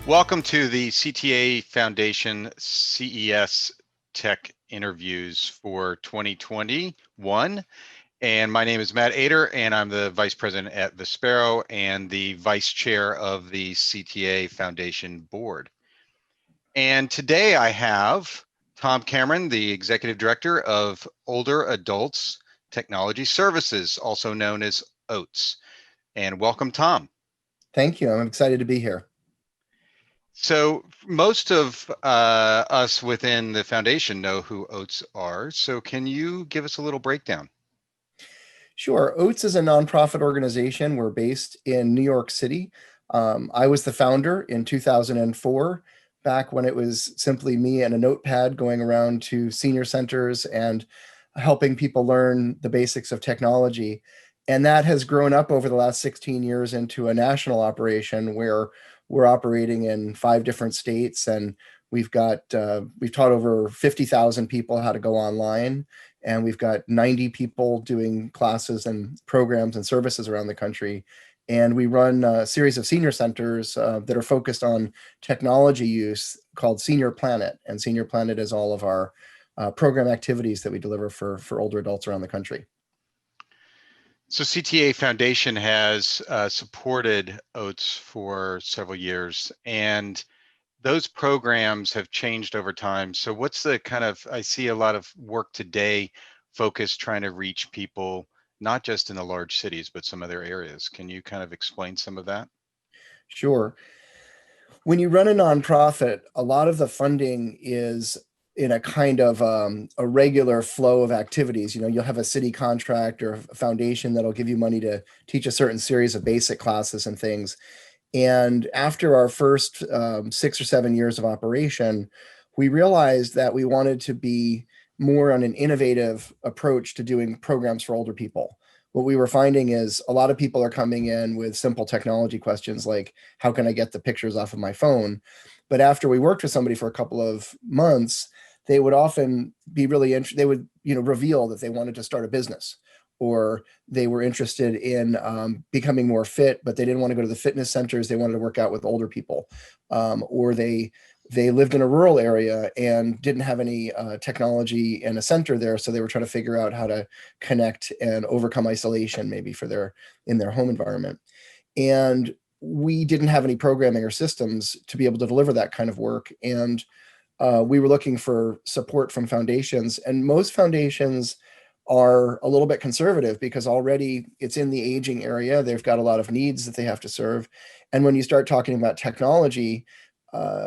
Welcome to the CTA Foundation CES Tech Interviews for 2021. And my name is Matt Ader, and I'm the Vice President at Vispero and the Vice Chair of the CTA Foundation Board. And today I have Tom Cameron, the Executive Director of Older Adults Technology Services, also known as OATS. And welcome, Tom. Thank you. I'm excited to be here. So most of us within the foundation know who OATS are. So can you give us a little breakdown? Sure. OATS is a nonprofit organization. We're based in New York City. I was the founder in 2004, back when it was simply me and a notepad going around to senior centers and helping people learn the basics of technology. And that has grown up over the last 16 years into a national operation where we're operating in 5 different states, and we've taught over 50,000 people how to go online, and we've got 90 people doing classes and programs and services around the country. And we run a series of senior centers that are focused on technology use called Senior Planet. And Senior Planet is all of our program activities that we deliver for older adults around the country. So CTA Foundation has supported OATS for several years, and those programs have changed over time. So what's the I see a lot of work today focused trying to reach people, not just in the large cities, but some other areas. Can you kind of explain some of that? Sure. When you run a nonprofit, a lot of the funding is in a kind of a regular flow of activities. You know, you'll have a city contract or a foundation that'll give you money to teach a certain series of basic classes and things. And after our first 6 or 7 years of operation, we realized that we wanted to be more on an innovative approach to doing programs for older people. What we were finding is a lot of people are coming in with simple technology questions like, how can I get the pictures off of my phone? But after we worked with somebody for a couple of months, they would often be really interested. They would, reveal that they wanted to start a business, or they were interested in becoming more fit, but they didn't want to go to the fitness centers. They wanted to work out with older people, or they lived in a rural area and didn't have any technology and a center there. So they were trying to figure out how to connect and overcome isolation, maybe in their home environment. And we didn't have any programming or systems to be able to deliver that kind of work. And we were looking for support from foundations, and most foundations are a little bit conservative because already it's in the aging area. They've got a lot of needs that they have to serve. And when you start talking about technology,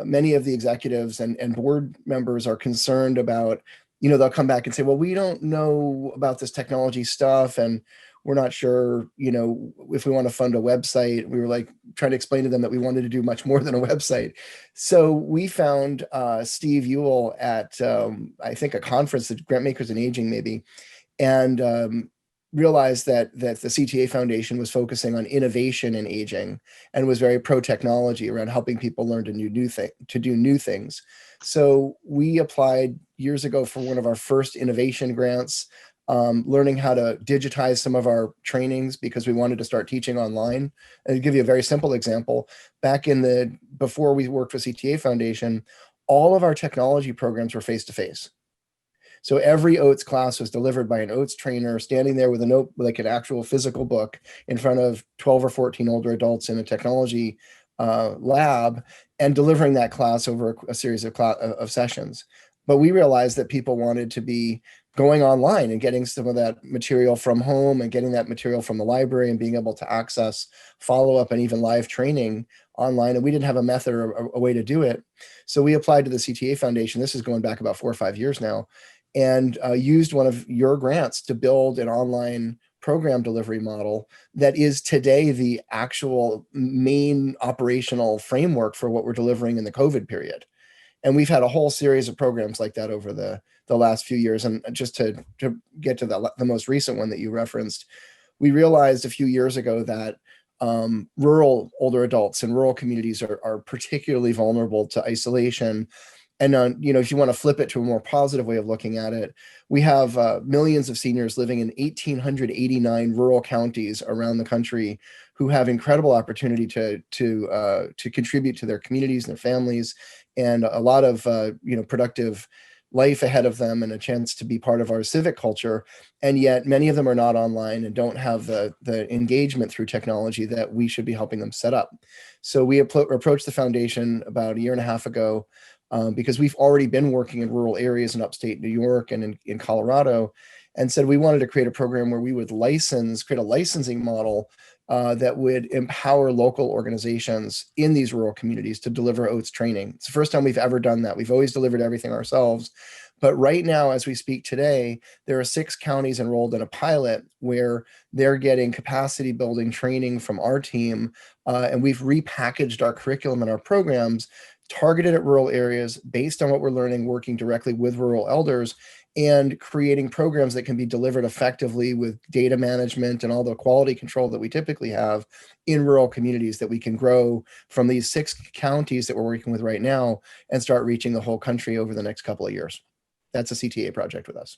many of the executives and board members are concerned about, they'll come back and say, well, we don't know about this technology stuff, and we're not sure, if we want to fund a website. We were like trying to explain to them that we wanted to do much more than a website. So we found Steve Ewell at, I think, a conference, the Grantmakers in Aging maybe, and realized that the CTA Foundation was focusing on innovation in aging and was very pro-technology around helping people learn to do new things. So we applied years ago for one of our first innovation grants, learning how to digitize some of our trainings because we wanted to start teaching online. And to give you a very simple example, before we worked for CTA Foundation, all of our technology programs were face-to-face. So every OATS class was delivered by an OATS trainer standing there with a note, like an actual physical book, in front of 12 or 14 older adults in a technology lab, and delivering that class over a series of sessions. But we realized that people wanted to be going online and getting some of that material from home and getting that material from the library and being able to access follow-up and even live training online. And we didn't have a method or a way to do it. So we applied to the CTA Foundation. This is going back about 4 or 5 years now, and used one of your grants to build an online program delivery model that is today the actual main operational framework for what we're delivering in the COVID period. And we've had a whole series of programs like that over the last few years. And just to get to the most recent one that you referenced, we realized a few years ago that rural older adults in rural communities are particularly vulnerable to isolation And if you want to flip it to a more positive way of looking at it, we have millions of seniors living in 1,889 rural counties around the country who have incredible opportunity to contribute to their communities and their families, and a lot of productive life ahead of them and a chance to be part of our civic culture. And yet many of them are not online and don't have the engagement through technology that we should be helping them set up. So we approached the foundation about a year and a half ago, because we've already been working in rural areas in upstate New York and in Colorado, and said we wanted to create a program where we would create a licensing model that would empower local organizations in these rural communities to deliver OATS training. It's the first time we've ever done that. We've always delivered everything ourselves. But right now, as we speak today, there are 6 counties enrolled in a pilot where they're getting capacity building training from our team. And we've repackaged our curriculum and our programs targeted at rural areas based on what we're learning, working directly with rural elders, and creating programs that can be delivered effectively with data management and all the quality control that we typically have in rural communities, that we can grow from these 6 counties that we're working with right now and start reaching the whole country over the next couple of years. That's a CTA project with us.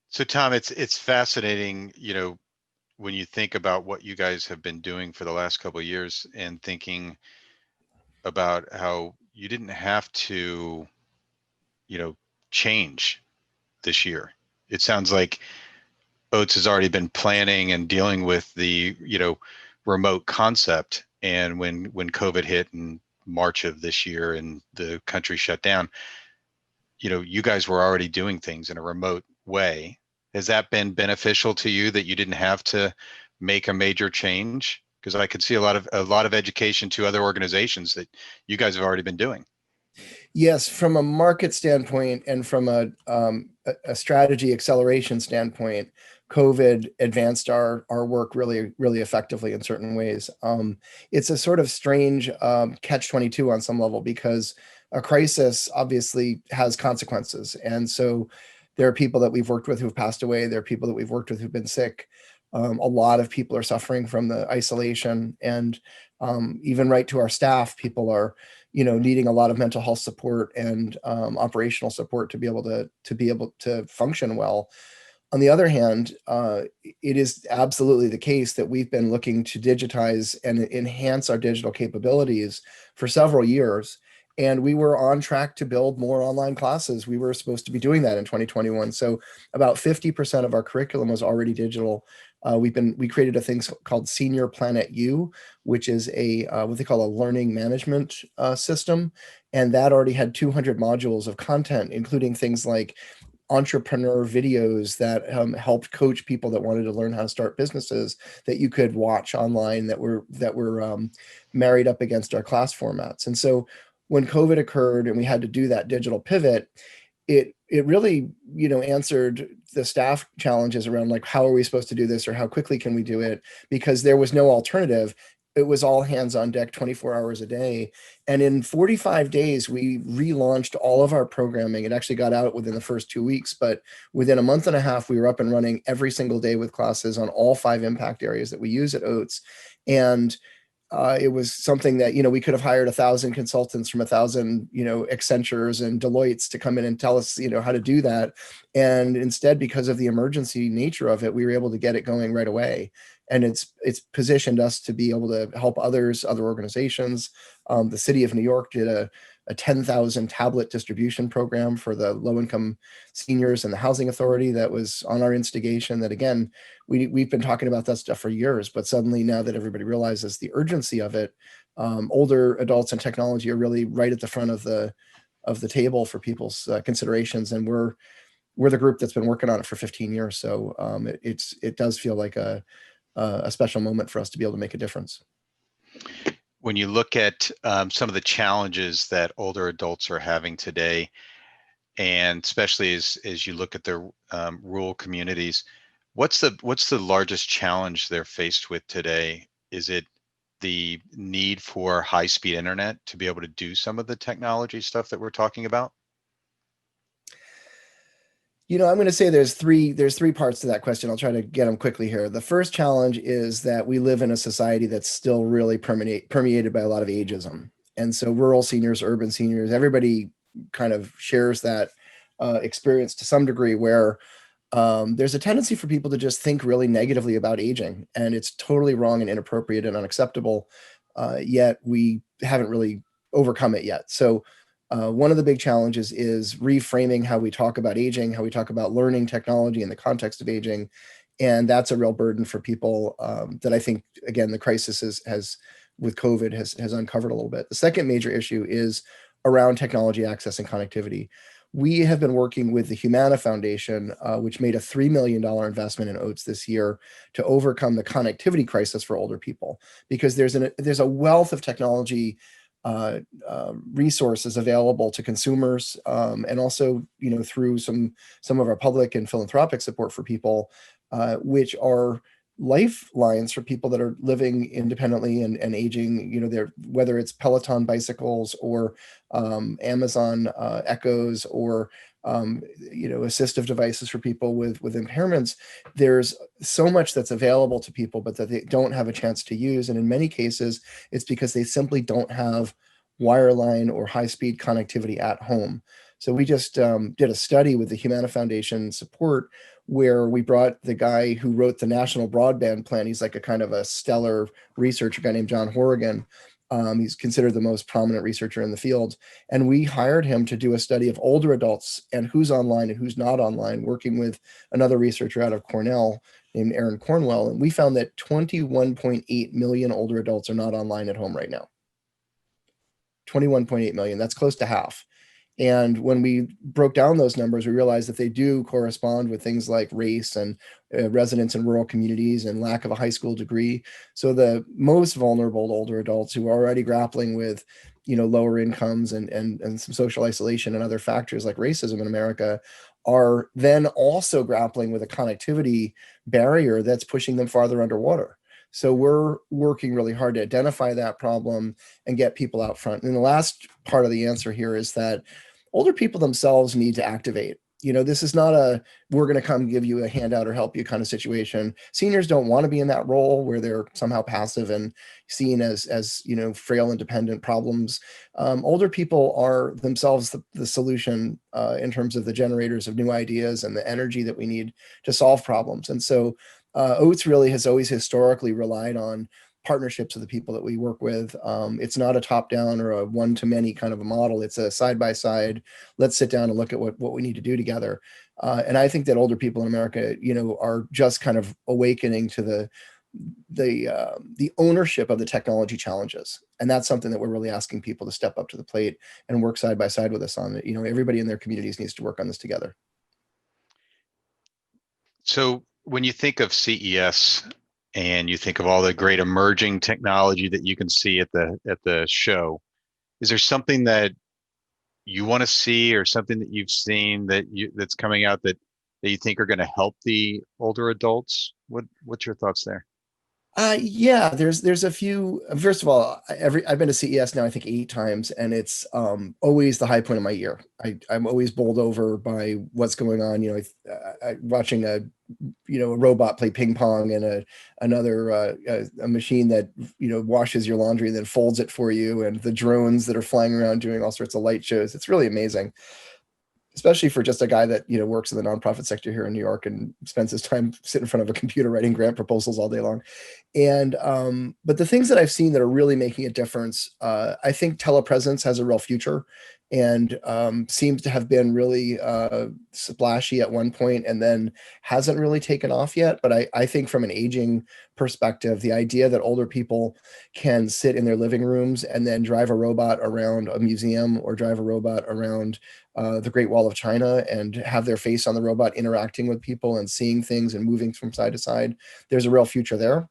So Tom, it's fascinating, when you think about what you guys have been doing for the last couple of years and thinking about how you didn't have to, change this year. It sounds like OATS has already been planning and dealing with the, remote concept. And when COVID hit in March of this year and the country shut down, you guys were already doing things in a remote way. Has that been beneficial to you, that you didn't have to make a major change? Because I could see a lot of education to other organizations that you guys have already been doing. Yes, from a market standpoint and from a strategy acceleration standpoint, COVID advanced our work really, really effectively in certain ways. It's a sort of strange catch-22 on some level, because a crisis obviously has consequences. And so there are people that we've worked with who've passed away. There are people that we've worked with who've been sick. A lot of people are suffering from the isolation, and even right to our staff, people are needing a lot of mental health support and operational support to be able to function well. On the other hand, it is absolutely the case that we've been looking to digitize and enhance our digital capabilities for several years. And we were on track to build more online classes. We were supposed to be doing that in 2021. So about 50% of our curriculum was already digital. We created a thing called Senior Planet U, which is a what they call a learning management system. And that already had 200 modules of content, including things like entrepreneur videos that helped coach people that wanted to learn how to start businesses, that you could watch online, that were married up against our class formats. And so when COVID occurred and we had to do that digital pivot, it really answered the staff challenges around, like, how are we supposed to do this, or how quickly can we do it, because there was no alternative. It was all hands on deck 24 hours a day. And in 45 days, we relaunched all of our programming. It actually got out within the first 2 weeks, but within a month and a half, we were up and running every single day with classes on all 5 impact areas that we use at OATS. And it was something that, we could have hired 1,000 consultants from 1,000, Accentures and Deloittes to come in and tell us, how to do that. And instead, because of the emergency nature of it, we were able to get it going right away. And it's positioned us to be able to help other organizations. The city of New York did a 10,000 tablet distribution program for the low-income seniors and the housing authority. That was on our instigation. That, again, we've been talking about that stuff for years, but suddenly, now that everybody realizes the urgency of it, older adults and technology are really right at the front of the table for people's considerations. And we're the group that's been working on it for 15 years. So it does feel like a special moment for us to be able to make a difference. When you look at some of the challenges that older adults are having today, and especially as you look at their rural communities, what's the largest challenge they're faced with today? Is it the need for high-speed internet to be able to do some of the technology stuff that we're talking about? I'm going to say there's three parts to that question. I'll try to get them quickly here. The first challenge is that we live in a society that's still really permeated by a lot of ageism. And so rural seniors, urban seniors, everybody kind of shares that experience to some degree, where there's a tendency for people to just think really negatively about aging, and it's totally wrong and inappropriate and unacceptable. Yet we haven't really overcome it yet. So one of the big challenges is reframing how we talk about aging, how we talk about learning technology in the context of aging. And that's a real burden for people that I think, again, the crisis has with COVID has uncovered a little bit. The second major issue is around technology access and connectivity. We have been working with the Humana Foundation, which made a $3 million investment in OATS this year to overcome the connectivity crisis for older people, because there's a wealth of technology resources available to consumers, and also, through some of our public and philanthropic support for people, which are lifelines for people that are living independently and aging. Whether it's Peloton bicycles or Amazon Echoes or assistive devices for people with impairments. There's so much that's available to people, but that they don't have a chance to use. And in many cases, it's because they simply don't have wireline or high-speed connectivity at home. So we just did a study with the Humana Foundation support, where we brought the guy who wrote the National Broadband Plan. He's like a kind of a stellar researcher, guy named John Horrigan. He's considered the most prominent researcher in the field. And we hired him to do a study of older adults and who's online and who's not online, working with another researcher out of Cornell named Aaron Cornwell. And we found that 21.8 million older adults are not online at home right now. 21.8 million, that's close to half. And when we broke down those numbers, we realized that they do correspond with things like race and residence in rural communities and lack of a high school degree. So the most vulnerable older adults who are already grappling with, lower incomes and some social isolation and other factors like racism in America are then also grappling with a connectivity barrier that's pushing them farther underwater. So we're working really hard to identify that problem and get people out front. And the last part of the answer here is that older people themselves need to activate. This is not a, we're going to come give you a handout or help you kind of situation. Seniors don't want to be in that role where they're somehow passive and seen as frail and dependent problems. Older people are themselves the solution in terms of the generators of new ideas and the energy that we need to solve problems. And so OATS really has always historically relied on partnerships of the people that we work with. It's not a top-down or a one-to-many kind of a model. It's a side-by-side, let's sit down and look at what we need to do together. And I think that older people in America, are just kind of awakening to the ownership of the technology challenges. And that's something that we're really asking people to step up to the plate and work side by side with us on. Everybody in their communities needs to work on this together. So when you think of CES and you think of all the great emerging technology that you can see at the show, is there something that you want to see or something that you've seen that's coming out that you think are going to help the older adults? What's your thoughts there? Yeah, there's a few. First of all, I've been to CES now, I think 8 times, and it's always the high point of my year. I'm always bowled over by what's going on. Watching a robot play ping pong and another a machine that washes your laundry and then folds it for you, and the drones that are flying around doing all sorts of light shows. It's really amazing, especially for just a guy that works in the nonprofit sector here in New York and spends his time sitting in front of a computer writing grant proposals all day long. And but the things that I've seen that are really making a difference, I think telepresence has a real future, and seems to have been really splashy at one point and then hasn't really taken off yet. But I think from an aging perspective, the idea that older people can sit in their living rooms and then drive a robot around a museum or drive a robot around the Great Wall of China and have their face on the robot interacting with people and seeing things and moving from side to side, there's a real future there.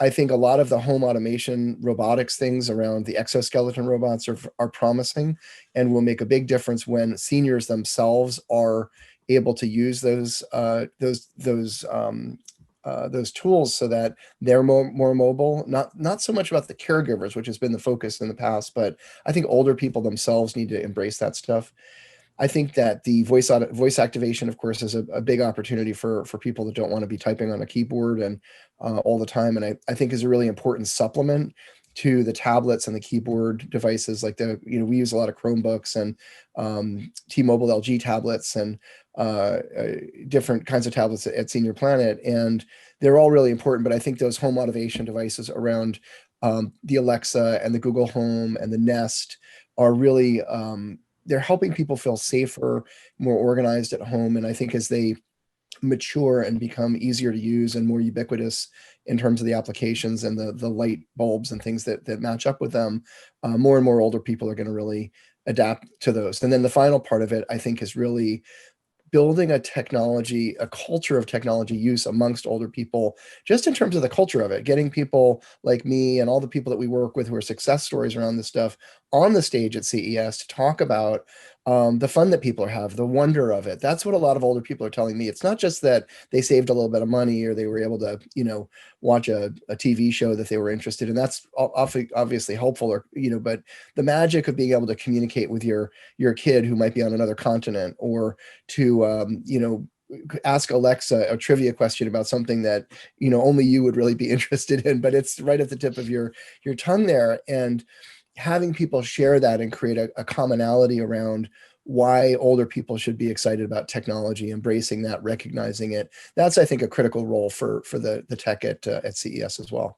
I think a lot of the home automation robotics things around the exoskeleton robots are promising and will make a big difference when seniors themselves are able to use those tools so that they're more mobile. Not so much about the caregivers, which has been the focus in the past, but I think older people themselves need to embrace that stuff. I think that the voice activation, of course, is a big opportunity for people that don't want to be typing on a keyboard and all the time. And I think is a really important supplement to the tablets and the keyboard devices, like we use a lot of Chromebooks and T-Mobile LG tablets and different kinds of tablets at Senior Planet, and they're all really important. But I think those home automation devices around the Alexa and the Google Home and the Nest are really they're helping people feel safer, more organized at home. And I think as they mature and become easier to use and more ubiquitous in terms of the applications and the light bulbs and things that match up with them, more and more older people are going to really adapt to those. And then the final part of it, I think, is really building a culture of technology use amongst older people, just in terms of the culture of it, getting people like me and all the people that we work with who are success stories around this stuff on the stage at CES to talk about the fun that people have, the wonder of it. That's what a lot of older people are telling me. It's not just that they saved a little bit of money or they were able to, watch a TV show that they were interested in. That's obviously helpful, but the magic of being able to communicate with your kid who might be on another continent, or to ask Alexa a trivia question about something that only you would really be interested in, but it's right at the tip of your tongue there. And having people share that and create a commonality around why older people should be excited about technology, embracing that, recognizing it. That's, I think, a critical role for the tech at CES as well.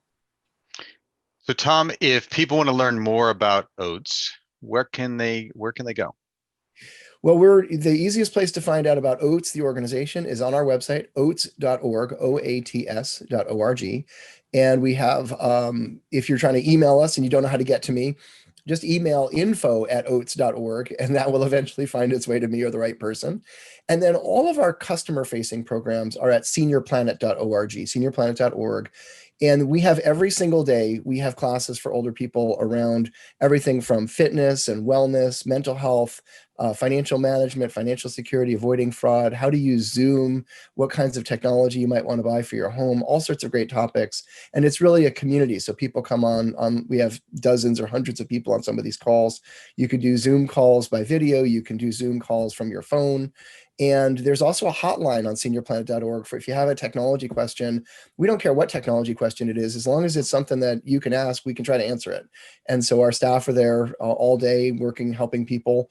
So Tom, if people want to learn more about OATS, where can they go? Well, the easiest place to find out about OATS, the organization, is on our website, oats.org, OATS.org. And we have, if you're trying to email us and you don't know how to get to me, just email info@oats.org, and that will eventually find its way to me or the right person. And then all of our customer-facing programs are at seniorplanet.org, seniorplanet.org. And we have every single day, we have classes for older people around everything from fitness and wellness, mental health, financial management, financial security, avoiding fraud, how to use Zoom, what kinds of technology you might want to buy for your home, all sorts of great topics. And it's really a community. So people come on, we have dozens or hundreds of people on some of these calls. You can do Zoom calls by video. You can do Zoom calls from your phone. And there's also a hotline on seniorplanet.org for if you have a technology question. We don't care what technology question it is, as long as it's something that you can ask, we can try to answer it. And so our staff are there all day working, helping people.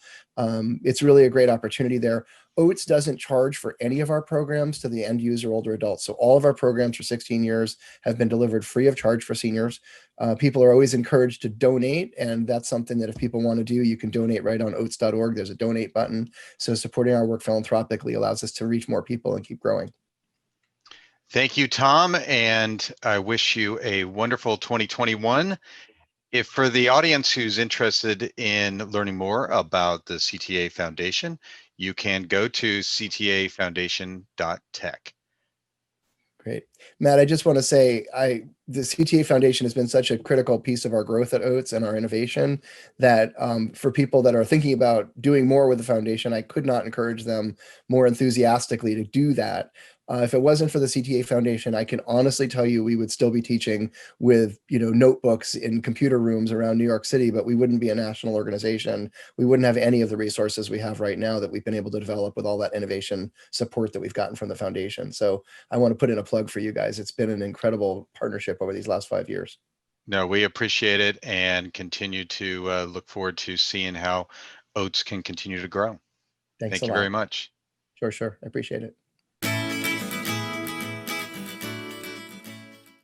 It's really a great opportunity there. OATS doesn't charge for any of our programs to the end user, older adults. So all of our programs for 16 years have been delivered free of charge for seniors. People are always encouraged to donate, and that's something that if people want to do, you can donate right on oats.org. There's a donate button. So supporting our work philanthropically allows us to reach more people and keep growing. Thank you, Tom, and I wish you a wonderful 2021. If for the audience who's interested in learning more about the CTA Foundation, you can go to ctafoundation.tech. Great. Matt, I just want to say, the CTA Foundation has been such a critical piece of our growth at OATS and our innovation that for people that are thinking about doing more with the foundation, I could not encourage them more enthusiastically to do that. If it wasn't for the CTA Foundation, I can honestly tell you we would still be teaching with notebooks in computer rooms around New York City, but we wouldn't be a national organization. We wouldn't have any of the resources we have right now that we've been able to develop with all that innovation support that we've gotten from the foundation. So I want to put in a plug for you guys. It's been an incredible partnership over these last 5 years. No, we appreciate it and continue to look forward to seeing how OATS can continue to grow. Thanks Thank you very much. Sure. I appreciate it.